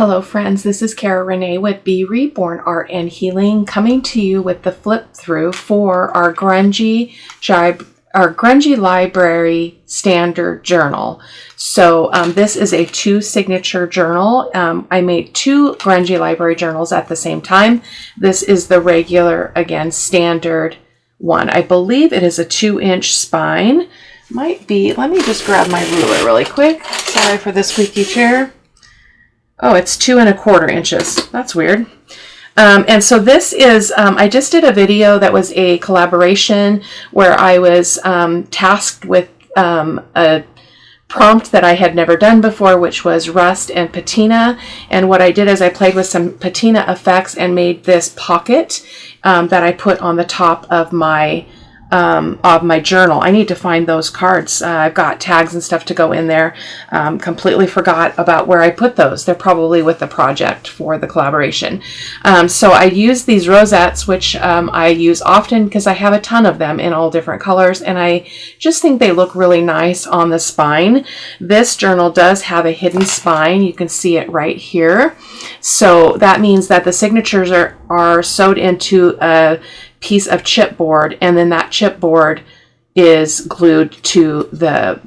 Hello friends, this is Cara-Renee with B.Reborn Art and Healing, coming to you with the flip through for our Grungy Library Standard Journal. So this is a 2 signature journal. I made 2 Grungy Library Journals at the same time. This is the regular, again, standard one. I believe it is a 2-inch spine. Might be, let me just grab my ruler really quick. Sorry for the squeaky chair. Oh, it's 2 1/4 inches. That's weird. And so this is, I just did a video that was a collaboration where I was tasked with a prompt that I had never done before, which was rust and patina. And what I did is I played with some patina effects and made this pocket that I put on the top of my journal. I need to find those cards. I've got tags and stuff to go in there. Completely forgot about where I put those. They're probably with the project for the collaboration. So I use these rosettes, which I use often because I have a ton of them in all different colors, and I just think they look really nice on the spine. This journal does have a hidden spine. You can see it right here. So that means that the signatures are sewed into a piece of chipboard, and then that chipboard is glued to the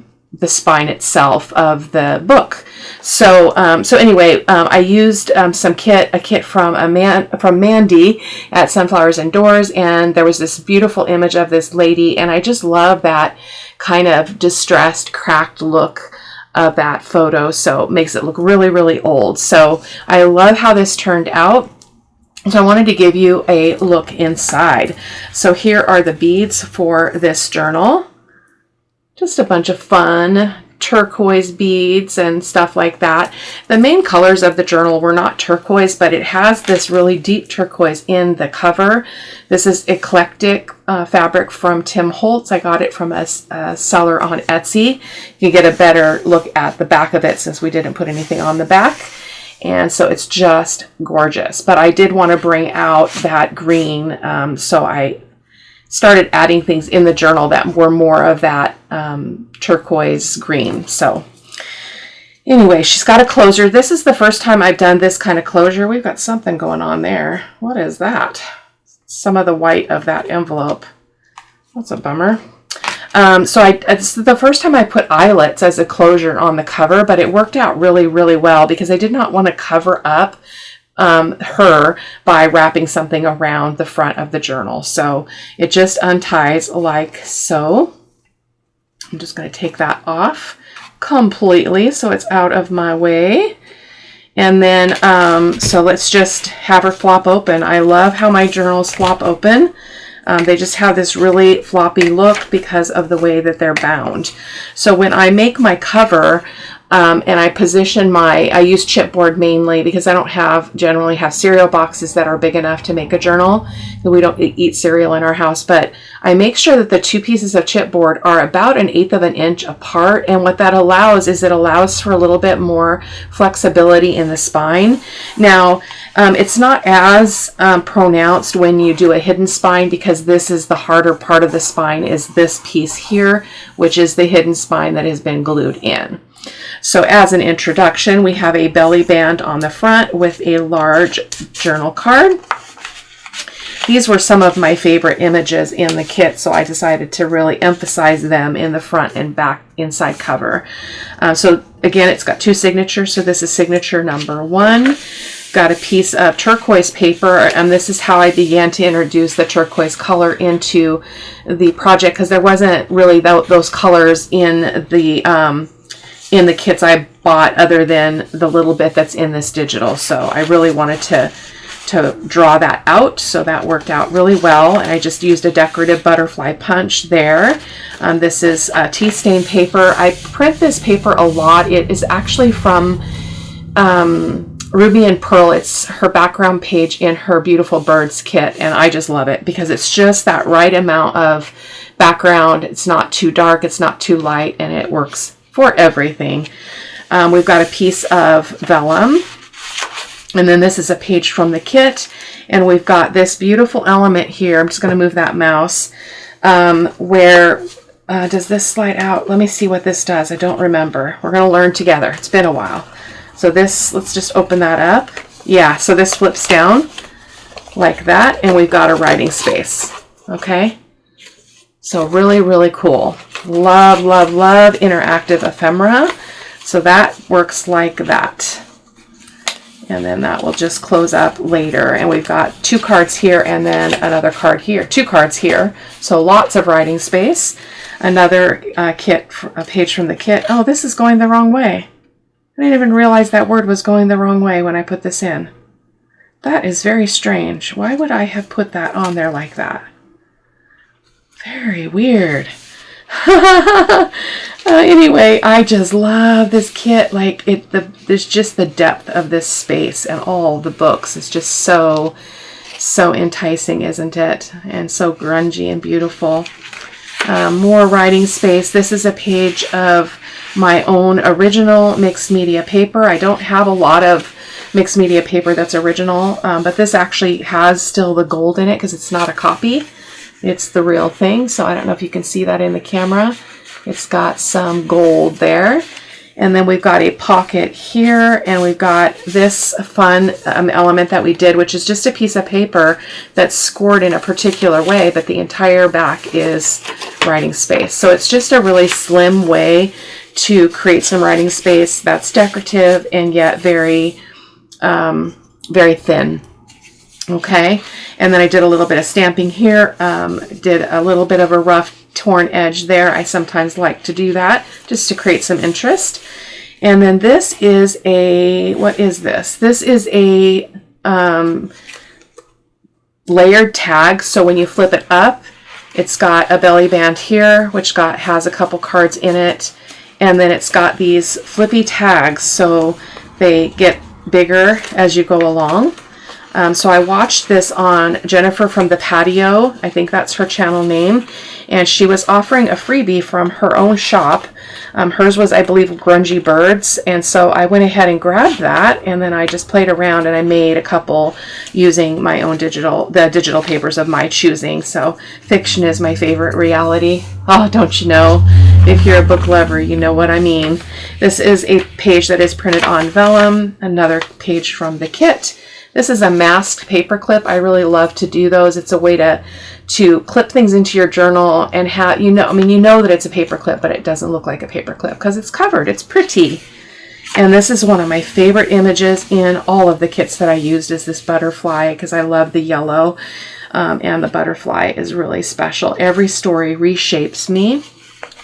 spine itself of the book. So anyway, I used a kit from Mandy at Sunflowers Indoors, and there was this beautiful image of this lady, and I just love that kind of distressed, cracked look of that photo. So it makes it look really, really old. So I love how this turned out. So I wanted to give you a look inside. So here are the beads for this journal. Just a bunch of fun turquoise beads and stuff like that. The main colors of the journal were not turquoise, but it has this really deep turquoise in the cover. This is eclectic fabric from Tim Holtz. I got it from a seller on Etsy. You get a better look at the back of it since we didn't put anything on the back. And so it's just gorgeous. But I did want to bring out that green, so I started adding things in the journal that were more of that turquoise green. So anyway, she's got a closure. This is the first time I've done this kind of closure. We've got something going on there. What is that? Some of the white of that envelope. That's a bummer. So it's the first time I put eyelets as a closure on the cover, but it worked out really, really well because I did not want to cover up her by wrapping something around the front of the journal. So it just unties like so. I'm just going to take that off completely so it's out of my way. And then, so let's just have her flop open. I love how my journals flop open. They just have this really floppy look because of the way that they're bound. So when I make my cover, and I position I use chipboard mainly because I don't generally have cereal boxes that are big enough to make a journal. We don't eat cereal in our house, but I make sure that the 2 pieces of chipboard are about 1/8 of an inch apart. And what that allows is it allows for a little bit more flexibility in the spine. Now, it's not as pronounced when you do a hidden spine because this is the harder part of the spine, is this piece here, which is the hidden spine that has been glued in. So as an introduction, we have a belly band on the front with a large journal card. These were some of my favorite images in the kit, so I decided to really emphasize them in the front and back inside cover. So again, it's got 2 signatures, so this is signature number 1. Got a piece of turquoise paper, and this is how I began to introduce the turquoise color into the project because there wasn't really those colors in the kits I bought other than the little bit that's in this digital. So I really wanted to draw that out, so that worked out really well. And I just used a decorative butterfly punch there. This is tea stain paper. I print this paper a lot. It is actually from Ruby and Pearl. It's her background page in her Beautiful Birds kit, and I just love it because it's just that right amount of background. It's not too dark, it's not too light, and it works for everything. We've got a piece of vellum, and then this is a page from the kit, and we've got this beautiful element here. I'm just going to move that mouse. Where does this slide out? Let me see what this does. I don't remember. We're going to learn together. It's been a while. So this, let's just open that up. Yeah, so this flips down like that, and we've got a writing space. Okay, so really, really cool. Love, love, love interactive ephemera. So that works like that. And then that will just close up later. And we've got 2 cards here and then another card here, 2 cards here. So lots of writing space. Another kit, a page from the kit. Oh, this is going the wrong way. I didn't even realize that word was going the wrong way when I put this in. That is very strange. Why would I have put that on there like that? Very weird. Anyway, I just love this kit. Like there's just the depth of this space and all the books. It's just so enticing, isn't it? And so grungy and beautiful. More writing space. This is a page of my own original mixed media paper. I don't have a lot of mixed media paper that's original, but this actually has still the gold in it because it's not a copy. It's the real thing. So I don't know if you can see that in the camera. It's got some gold there. And then we've got a pocket here, and we've got this fun element that we did, which is just a piece of paper that's scored in a particular way, but the entire back is writing space. So it's just a really slim way to create some writing space that's decorative and yet very, very thin. Okay, and then I did a little bit of stamping here, did a little bit of a rough torn edge there. I sometimes like to do that just to create some interest. And then this is a, what is this? This is a layered tag. So when you flip it up, it's got a belly band here, which has a couple cards in it. And then it's got these flippy tags, so they get bigger as you go along. So I watched this on Jennifer from the Patio. I think that's her channel name. And she was offering a freebie from her own shop. Hers was, I believe, Grungy Birds. And so I went ahead and grabbed that. And then I just played around and I made a couple using my own the digital papers of my choosing. So fiction is my favorite reality. Oh, don't you know? If you're a book lover, you know what I mean. This is a page that is printed on vellum. Another page from the kit. This is a masked paper clip. I really love to do those. It's a way to clip things into your journal and have, you know that it's a paper clip, but it doesn't look like a paper clip because it's covered. It's pretty. And this is one of my favorite images in all of the kits that I used, is this butterfly, because I love the yellow, and the butterfly is really special. Every story reshapes me.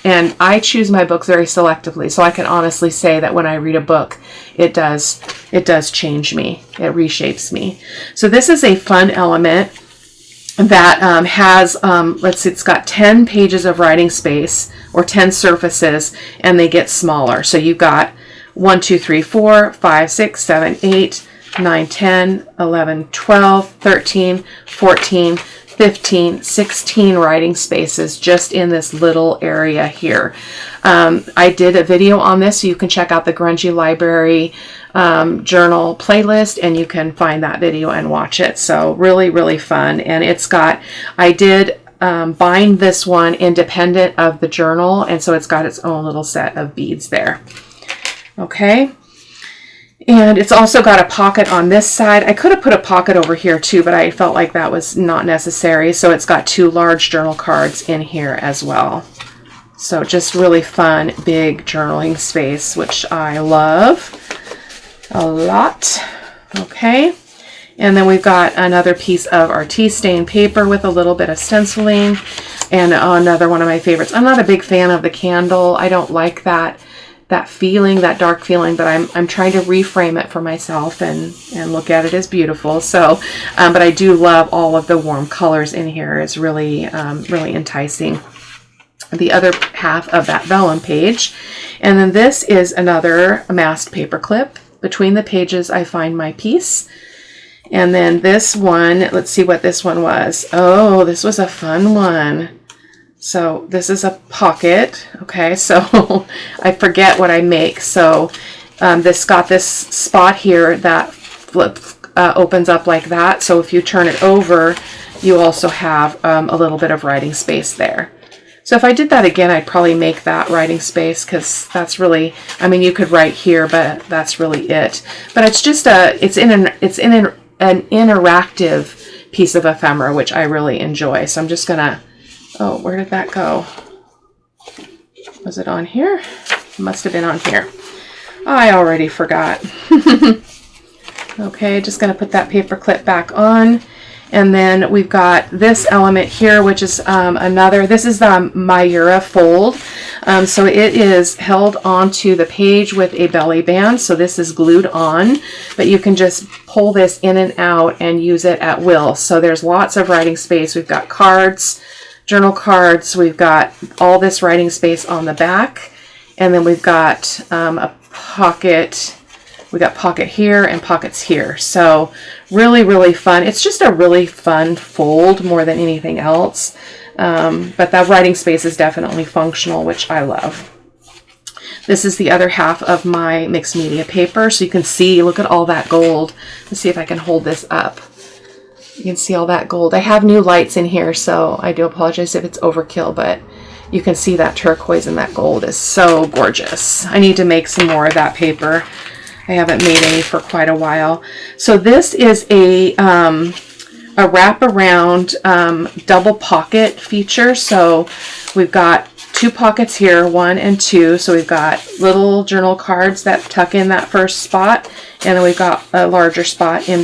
And I choose my books very selectively, so I can honestly say that when I read a book, it does change me. It reshapes me. So this is a fun element that has, let's see, it's got 10 pages of writing space, or 10 surfaces, and they get smaller. So you've got 1, 2, 3, 4, 5, 6, 7, 8, 9, 10, 11, 12, 13, 14, 15, 16 writing spaces just in this little area here. I did a video on this, so you can check out the Grungy Library Journal playlist, and you can find that video and watch it. So really, really fun. And it's got, I did bind this one independent of the journal, and so it's got its own little set of beads there. Okay. And it's also got a pocket on this side. I could have put a pocket over here too, but I felt like that was not necessary. So it's got 2 large journal cards in here as well. So just really fun, big journaling space, which I love a lot. Okay. And then we've got another piece of our tea stain paper with a little bit of stenciling, and another one of my favorites. I'm not a big fan of the candle. I don't like that feeling, that dark feeling, but I'm trying to reframe it for myself and look at it as beautiful. So, but I do love all of the warm colors in here. It's really, really enticing. The other half of that vellum page. And then this is another masked paper clip. Between the pages, I find my piece. And then this one, let's see what this one was. Oh, this was a fun one. So this is a pocket. Okay, so I forget what I make. So this got this spot here that opens up like that. So if you turn it over, you also have a little bit of writing space there. So if I did that again, I'd probably make that writing space, because that's really, I mean, you could write here, but that's really it. But it's just it's in an interactive piece of ephemera, which I really enjoy. So I'm just gonna, oh, where did that go? Was it on here? It must have been on here. I already forgot. Okay, just gonna put that paper clip back on. And then we've got this element here, which is this is the Mayura fold. So it is held onto the page with a belly band. So this is glued on, but you can just pull this in and out and use it at will. So there's lots of writing space. We've got cards, journal cards. We've got all this writing space on the back. And then we've got a pocket. We got pocket here and pockets here. So really, really fun. It's just a really fun fold more than anything else. But that writing space is definitely functional, which I love. This is the other half of my mixed media paper. So you can see, look at all that gold. Let's see if I can hold this up. You can see all that gold. I have new lights in here, so I do apologize if it's overkill, but you can see that turquoise and that gold is so gorgeous. I need to make some more of that paper. I haven't made any for quite a while. So this is a wraparound double pocket feature. So we've got 2 pockets here, 1 and 2. So we've got little journal cards that tuck in that first spot, and then we've got a larger spot in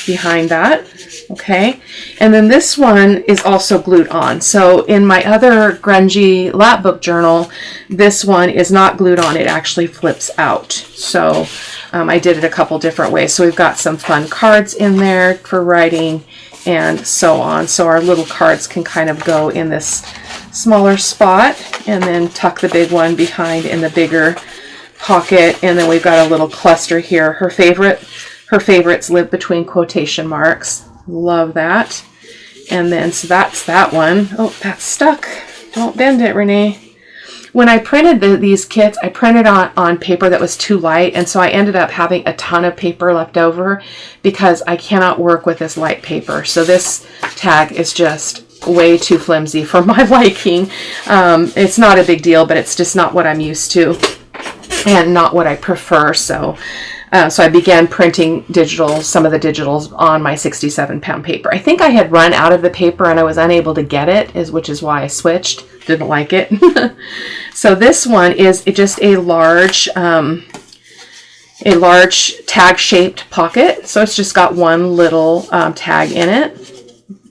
behind that. Okay, and then this one is also glued on. So in my other Grungy Lapbook journal, this one is not glued on. It actually flips out. So I did it a couple different ways. So we've got some fun cards in there for writing and so on. So our little cards can kind of go in this smaller spot, and then tuck the big one behind in the bigger pocket. And then we've got a little cluster here. Her favorites live between quotation marks. Love that. And then, so that's that one. Oh, that's stuck. Don't bend it, Renee. When I printed these kits, I printed on paper that was too light, and so I ended up having a ton of paper left over because I cannot work with this light paper. So this tag is just way too flimsy for my liking. It's not a big deal, but it's just not what I'm used to and not what I prefer. So I began printing some of the digitals on my 67-pound paper. I think I had run out of the paper and I was unable to get it, which is why I switched. Didn't like it. So this one is just a large tag-shaped pocket. So it's just got one little tag in it.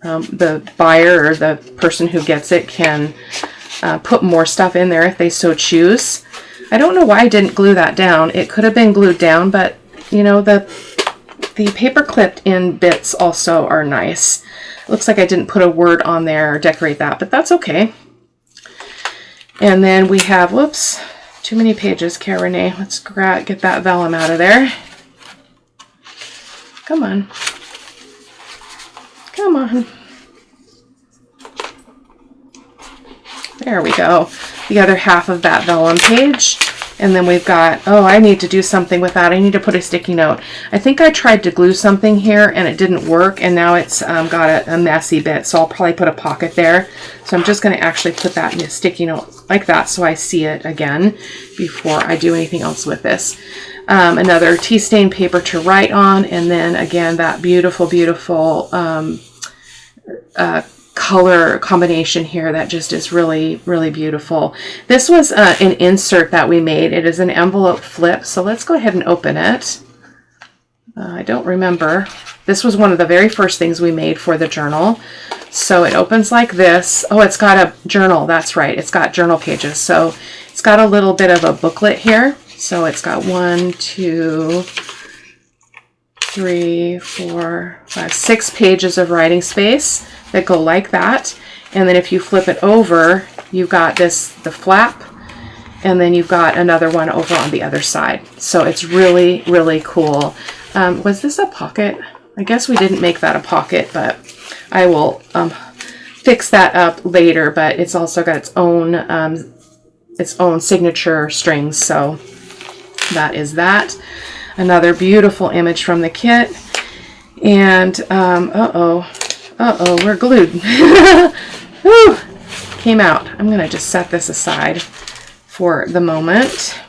The buyer or the person who gets it can put more stuff in there if they so choose. I don't know why I didn't glue that down. It could have been glued down, but you know, the paper clipped in bits also are nice. It looks like I didn't put a word on there or decorate that, but that's okay. And then we have, whoops, too many pages, Cara-Renee. Let's get that vellum out of there. Come on. Come on. There we go. The other half of that vellum page. And then we've got, oh, I need to do something with that. I need to put a sticky note. I think I tried to glue something here and it didn't work, and now it's got a messy bit, so I'll probably put a pocket there. So I'm just going to actually put that in a sticky note like that so I see it again before I do anything else with this. Another tea stain paper to write on, and then again that beautiful, beautiful color combination here that just is really, really beautiful. This was an insert that we made. It is an envelope flip, so let's go ahead and open it. I don't remember. This was one of the very first things we made for the journal. So it opens like this. Oh, it's got a journal. That's right. It's got journal pages. So it's got a little bit of a booklet here. So it's got 1, 2, 3, 4, 5, 6 pages of writing space that go like that. And then if you flip it over, you've got the flap, and then you've got another one over on the other side. So it's really, really cool. Was this a pocket? I guess we didn't make that a pocket, but I will fix that up later. But it's also got its own signature strings. So that is that. Another beautiful image from the kit. And uh-oh, we're glued. Whew. came out. I'm going to just set this aside for the moment.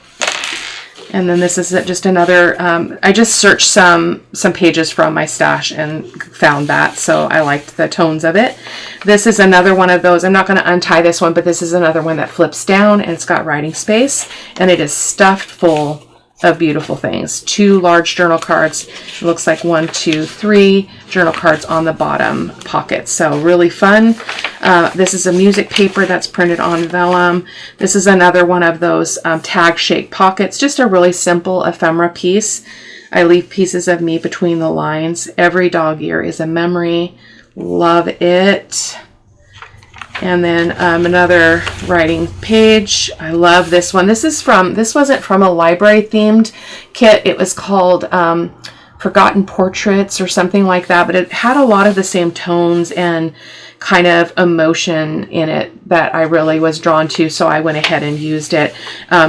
And then this is just another, I just searched some pages from my stash and found that, so I liked the tones of it. This is another one of those, I'm not going to untie this one, but this is another one that flips down, and it's got writing space, and it is stuffed full of beautiful things. 2 large journal cards. It looks like 1, 2, 3 journal cards on the bottom pocket. So really fun. This is a music paper that's printed on vellum. This is another one of those tag shaped pockets. Just a really simple ephemera piece. I leave pieces of me between the lines. Every dog ear is a memory. Love it. And then another writing page. I love this one. This wasn't from a library themed kit. It was called Forgotten Portraits or something like that, but it had a lot of the same tones and kind of emotion in it that I really was drawn to, so I went ahead and used it.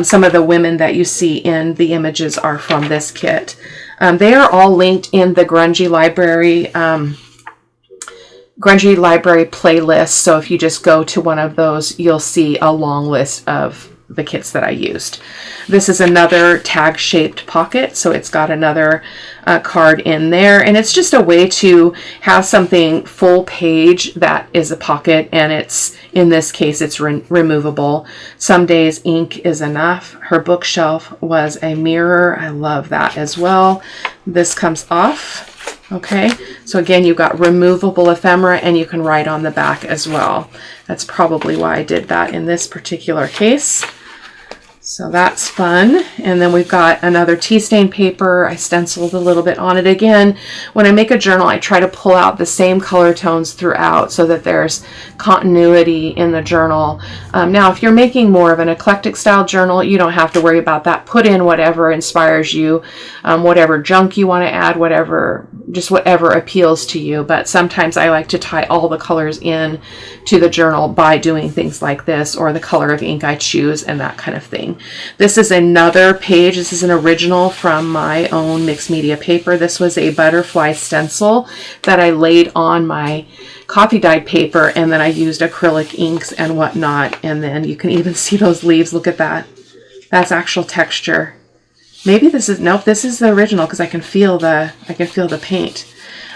Some of the women that you see in the images are from this kit. They are all linked in the Grungy Library playlist. So if you just go to one of those, you'll see a long list of the kits that I used. This is another tag shaped pocket. So it's got another card in there, and it's just a way to have something full page that is a pocket, and it's, in this case, it's removable. Some days ink is enough. Her bookshelf was a mirror. I love that as well. This comes off. Okay, so again, you've got removable ephemera, and you can write on the back as well. That's probably why I did that in this particular case. So that's fun. And then we've got another tea stain paper. I stenciled a little bit on it. Again, when I make a journal, I try to pull out the same color tones throughout so that there's continuity in the journal. Now, if you're making more of an eclectic style journal, you don't have to worry about that. Put in whatever inspires you, whatever junk you want to add, just whatever appeals to you. But sometimes I like to tie all the colors in to the journal by doing things like this, or the color of ink I choose, and that kind of thing. This is another page. This is an original from my own mixed media paper. This was a butterfly stencil that I laid on my coffee dyed paper, and then I used acrylic inks and whatnot. And then you can even see those leaves. Look at that. That's actual texture. Maybe this is, nope, this is the original, because I can feel the paint.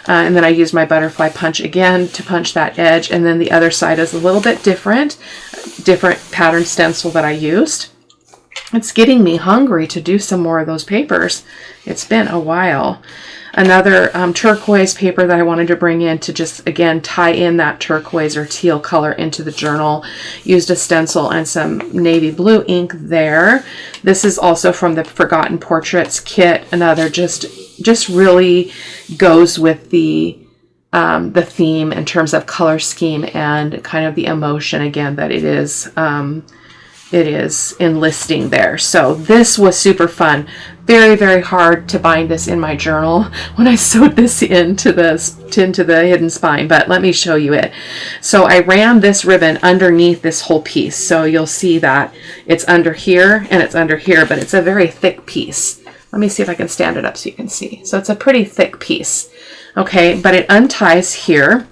And then I used my butterfly punch again to punch that edge. And then the other side is a little bit different pattern stencil that I used. It's getting me hungry to do some more of those papers. It's been a while. Another turquoise paper that I wanted to bring in to just, again, tie in that turquoise or teal color into the journal. Used a stencil and some navy blue ink there. This is also from the Forgotten Portraits kit. Another just really goes with the theme in terms of color scheme and kind of the emotion, again, that it is enlisting there. So this was super fun. Very, very hard to bind this in my journal when I sewed this into the hidden spine, but let me show you it. So I ran this ribbon underneath this whole piece. So you'll see that it's under here and it's under here, but it's a very thick piece. Let me see if I can stand it up so you can see. So it's a pretty thick piece. Okay, but it unties here.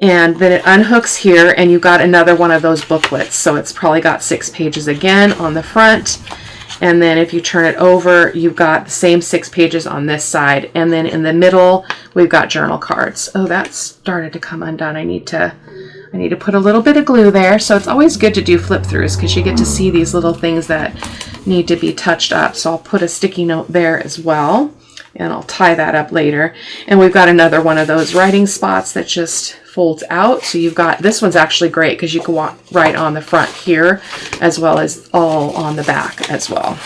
And then it unhooks here, and you got another one of those booklets. So it's probably got 6 pages again on the front. And then if you turn it over, you've got the same 6 pages on this side. And then in the middle, we've got journal cards. Oh, that started to come undone. I need to put a little bit of glue there. So it's always good to do flip throughs, because you get to see these little things that need to be touched up. So I'll put a sticky note there as well, and I'll tie that up later. And we've got another one of those writing spots that just folds out. So you've got, this one's actually great because you can write on the front here as well as all on the back as well.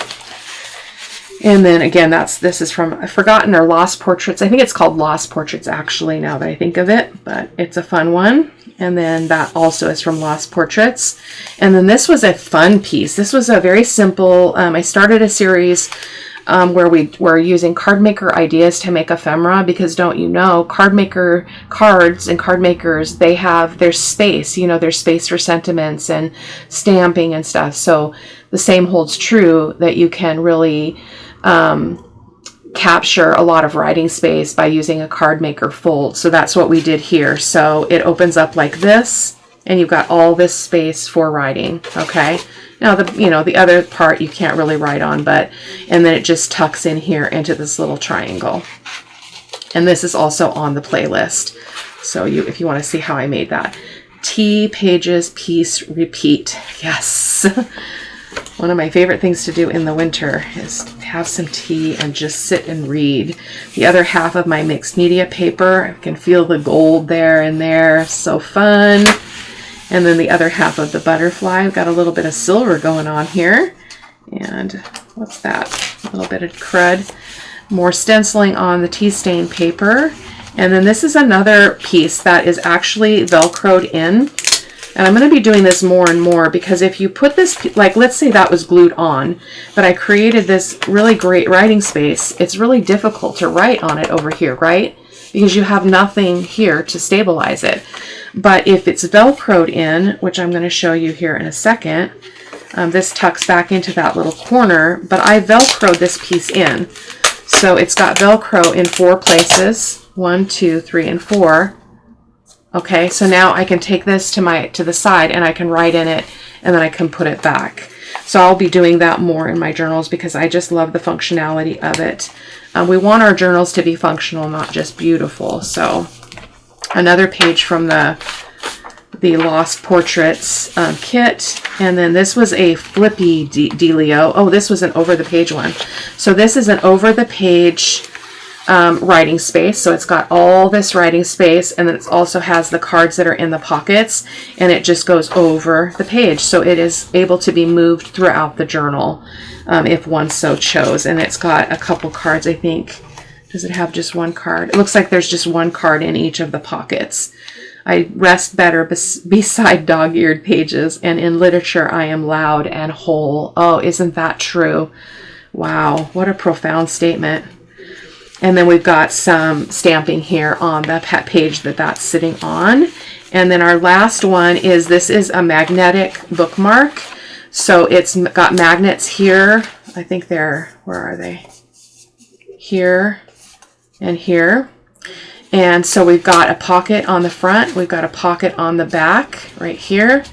And then again, this is from Forgotten or Lost Portraits. I think it's called Lost Portraits actually, now that I think of it, but it's a fun one. And then that also is from Lost Portraits. And then this was a fun piece. This was a very simple, I started a series where we were using card maker ideas to make ephemera, because don't you know, cards and card makers, there's space, there's space for sentiments and stamping and stuff. So the same holds true, that you can really capture a lot of writing space by using a card maker fold. So that's what we did here. So it opens up like this, and you've got all this space for writing. Okay. Now the other part you can't really write on, and then it just tucks in here into this little triangle. And this is also on the playlist. So if you want to see how I made that. Tea, pages, piece, repeat. Yes. One of my favorite things to do in the winter is have some tea and just sit and read. The other half of my mixed media paper, I can feel the gold there and there. So fun. And then the other half of the butterfly, I've got a little bit of silver going on here. And what's that? A little bit of crud. More stenciling on the tea stain paper. And then this is another piece that is actually Velcroed in. And I'm going to be doing this more and more, because if you put this, like let's say that was glued on, but I created this really great writing space, it's really difficult to write on it over here, right? Because you have nothing here to stabilize it. But if it's Velcroed in, which I'm going to show you here in a second, this tucks back into that little corner, but I Velcroed this piece in. So it's got Velcro in 4 places, 1, 2, 3, and 4. Okay, so now I can take this to the side and I can write in it, and then I can put it back. So I'll be doing that more in my journals because I just love the functionality of it. We want our journals to be functional, not just beautiful. So another page from the Lost Portraits kit. And then this was a flippy dealio. Oh, this was an over the page one. So this is an over the page writing space. So it's got all this writing space, and then it also has the cards that are in the pockets, and it just goes over the page. So it is able to be moved throughout the journal if one so chose. And it's got a couple cards, I think. Does it have just one card? It looks like there's just one card in each of the pockets. I rest better beside dog-eared pages, and in literature I am loud and whole. Oh, isn't that true? Wow, what a profound statement. And then we've got some stamping here on the page that's sitting on. And then our last one is, this is a magnetic bookmark. So it's got magnets here. I think where are they? Here and here. And so we've got a pocket on the front. We've got a pocket on the back right here.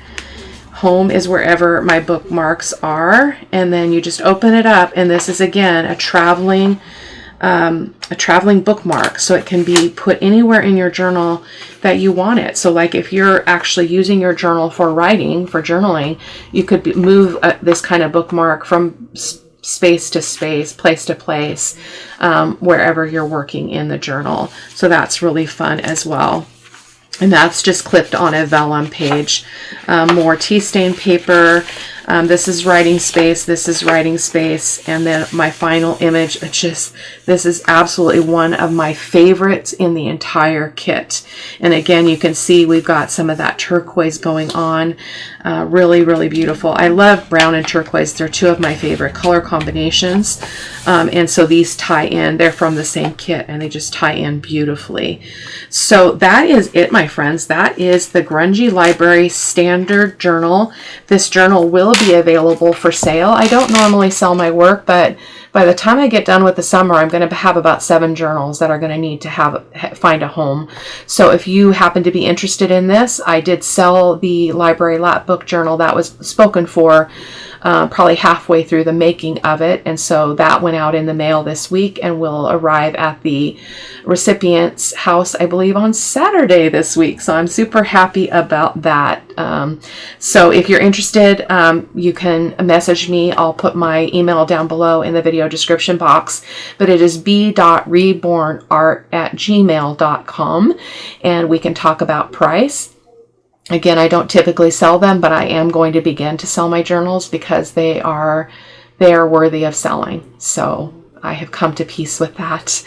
Home is wherever my bookmarks are. And then you just open it up. And this is, again, a traveling bookmark, so it can be put anywhere in your journal that you want it. So like if you're actually using your journal for writing, for journaling, you could move this kind of bookmark from space to space, place to place, wherever you're working in the journal. So that's really fun as well. And that's just clipped on a vellum page. More tea stain paper. This is writing space. This is writing space. And then my final image, this is absolutely one of my favorites in the entire kit. And again, you can see we've got some of that turquoise going on. Really, really beautiful. I love brown and turquoise. They're two of my favorite color combinations. And so these tie in. They're from the same kit, and they just tie in beautifully. So that is it, my friends. That is the Grungy Library Standard Journal. This journal will be available for sale. I don't normally sell my work, but by the time I get done with the summer, I'm going to have about 7 journals that are going to need to find a home. So if you happen to be interested in this, I did sell the Library Lap Book Journal that was spoken for probably halfway through the making of it. And so that went out in the mail this week and will arrive at the recipient's house, I believe, on Saturday this week. So I'm super happy about that. So if you're interested, you can message me. I'll put my email down below in the video description box, but it is b.rebornart@gmail.com, and we can talk about price. Again, I don't typically sell them, but I am going to begin to sell my journals because they are worthy of selling. So I have come to peace with that.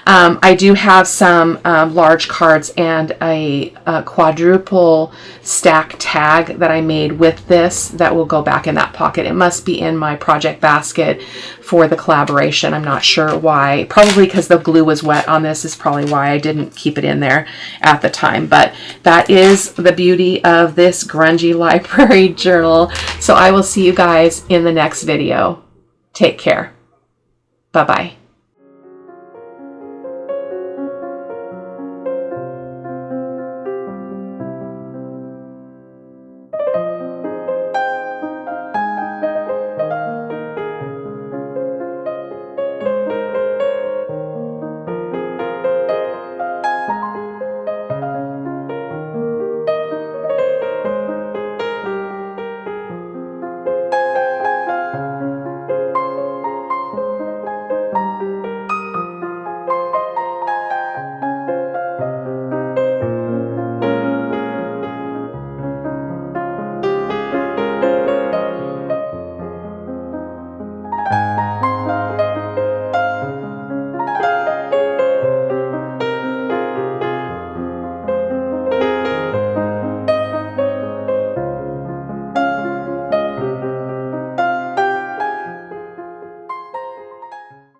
I do have some large cards and a quadruple stack tag that I made with this that will go back in that pocket. It must be in my project basket for the collaboration. I'm not sure why. Probably because the glue was wet on this is probably why I didn't keep it in there at the time. But that is the beauty of this Grungy Library Journal. So I will see you guys in the next video. Take care. Bye-bye.